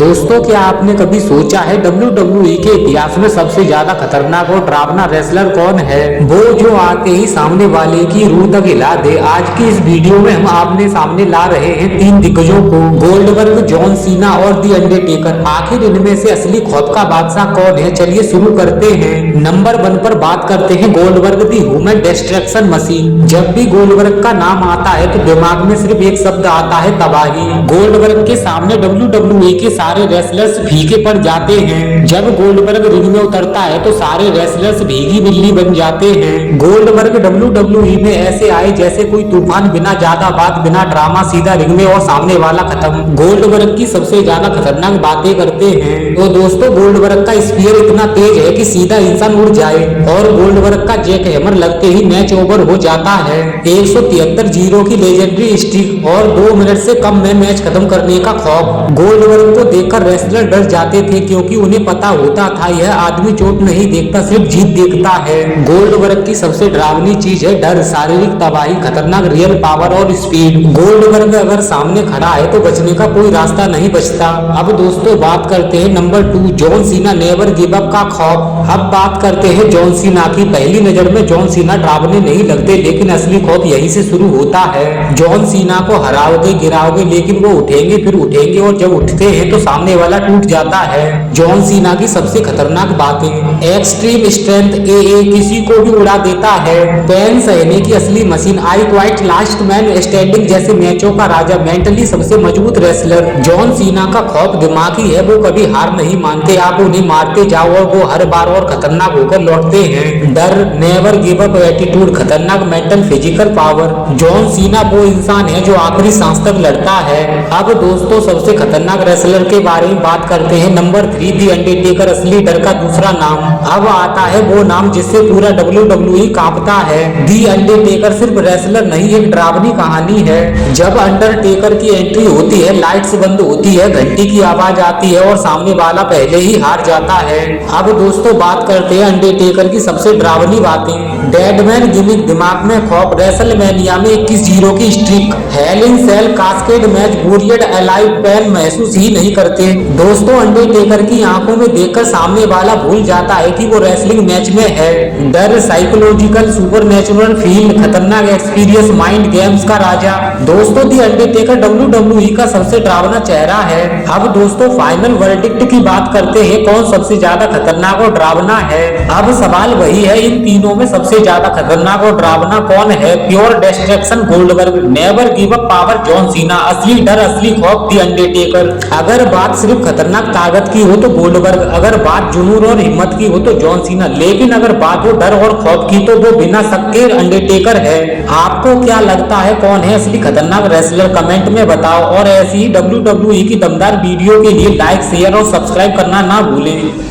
दोस्तों, क्या आपने कभी सोचा है WWE के इतिहास में सबसे ज्यादा खतरनाक और डरावना रेसलर कौन है? वो जो आते ही सामने वाले की रूह तक हिला दे। आज की इस वीडियो में हम आपने सामने ला रहे हैं तीन दिग्गजों को, गोल्डबर्ग, जॉन सीना और दी अंडरटेकर। आखिर इनमें से असली खौफ का बादशाह कौन है? चलिए शुरू करते हैं। नंबर 1 पर बात करते हैं गोल्डबर्ग, दी ह्यूमन डिस्ट्रक्शन मशीन। जब भी गोल्डबर्ग का नाम आता है तो दिमाग में सिर्फ एक शब्द आता है, तबाही। गोल्डबर्ग के सामने WWE के सारे रेसलर्स फीके पड़ जाते हैं। जब गोल्डबर्ग रिंग में उतरता है तो सारे रेसलर्स भीगी बिल्ली बन जाते हैं। गोल्डबर्ग WWE में ऐसे आए जैसे कोई तूफान, बिना ज्यादा बात, बिना ड्रामा, सीधा रिंग में और सामने वाला खत्म। गोल्डबर्ग की सबसे ज्यादा खतरनाक बातें करते हैं तो दोस्तों, गोल्डबर्ग का स्पीयर इतना तेज है कि सीधा इंसान उड़ जाए, और गोल्डबर्ग का जैक हैमर लगते ही मैच ओवर हो जाता है। 173-0 की लेजेंडरी स्ट्रीक और 2 मिनट से कम में मैच खत्म करने का खौफ। गोल्डबर्ग को देखकर रेसलर डर जाते थे, क्योंकि उन्हें पता होता था यह आदमी चोट नहीं देखता, सिर्फ जीत देखता है। गोल्डबर्ग की सबसे डरावनी चीज है डर, शारीरिक तबाही, खतरनाक रियल पावर और स्पीड। गोल्डबर्ग अगर सामने खड़ा है तो बचने का कोई रास्ता नहीं बचता। अब दोस्तों बात करते हैं number 2, John Cena, never give up का खौफ। अब बात करते हैं जॉन सीना की। पहली नजर में जॉन सीना डरावने नहीं लगते, लेकिन असली खौफ यहीं से शुरू होता है। जॉन सीना को हराओगे, गिराओगे, लेकिन वो उठेंगे, फिर उठेंगे, और जब उठते हैं तो सामने वाला टूट जाता है। जॉन सीना की सबसे खतरनाक बातें, एक्सट्रीम स्ट्रेंथ, AA किसी को भी उड़ा देता है। पेन सहने की असली machine, I quite, last man standing जैसे मैचों का राजा, मेंटली सबसे मजबूत रेसलर। जॉन सीना का खौफ दिमागी है, वो कभी हार नहीं मानते। आप उन्हें मारते जाओ और वो हर बार और खतरनाक होकर लौटते हैं। डर, नेवर गिव अप एटीट्यूड, खतरनाक mental physical power. John Cena वो इंसान है जो आखिरी सांस तक लड़ता है। अब दोस्तों सबसे खतरनाक रेसलर के बारे में बात करते हैं। नंबर 3, दी अंडरटेकर, असली डर का दूसरा नाम। अब आता है वो नाम जिससे पूरा WWE कांपता है। दी अंडरटेकर सिर्फ रेसलर नहीं, एक डरावनी कहानी है। जब अंडरटेकर की एंट्री होती है, लाइट्स बंद होती है, घंटी की आवाज आती है और सामने वाला पहले ही हार जाता है। अब दोस्तों बात करते हैं अंडरटेकर की सबसे डरावनी बातें। डेडमैन गिमिक, दिमाग में खौफ, रेसलमेनिया में 21-0 की streak, hell in cell casket match, buried alive, pain महसूस ही नहीं करते। दोस्तों अंडरटेकर की आंखों में देखकर सामने वाला भूल जाता है कि वो रेसलिंग मैच में है। डर, साइकोलॉजिकल, सुपरनैचुरल फील, खतरनाक एक्सपीरियंस, माइंड गेम्स का राजा। दोस्तों दी अंडरटेकर WWE का सबसे डरावना चेहरा है। अब दोस्तों फाइनल वर्डिक्ट की बात करते हैं, कौन सबसे ज्यादा खतरनाक और डरावना है। अब सवाल वही है, इन तीनों में सबसे ज्यादा खतरनाक और डरावना कौन है? Pure destruction Goldberg, never give up power John Cena, असली डर, असली खौफ दी अंडरटेकर। अगर बात सिर्फ खतरनाक ताकत की हो तो गोल्डबर्ग, अगर बात जुनून और हिम्मत की हो तो जॉन सीना, लेकिन अगर बात हो डर और खौफ की तो वो बिना शक के अंडरटेकर है। आपको क्या लगता है कौन है असली खतरनाक रेसलर? कमेंट में बताओ, और ऐसी ही WWE की दमदार वीडियो के लिए लाइक, शेयर और सब्सक्राइब करना ना भूलें।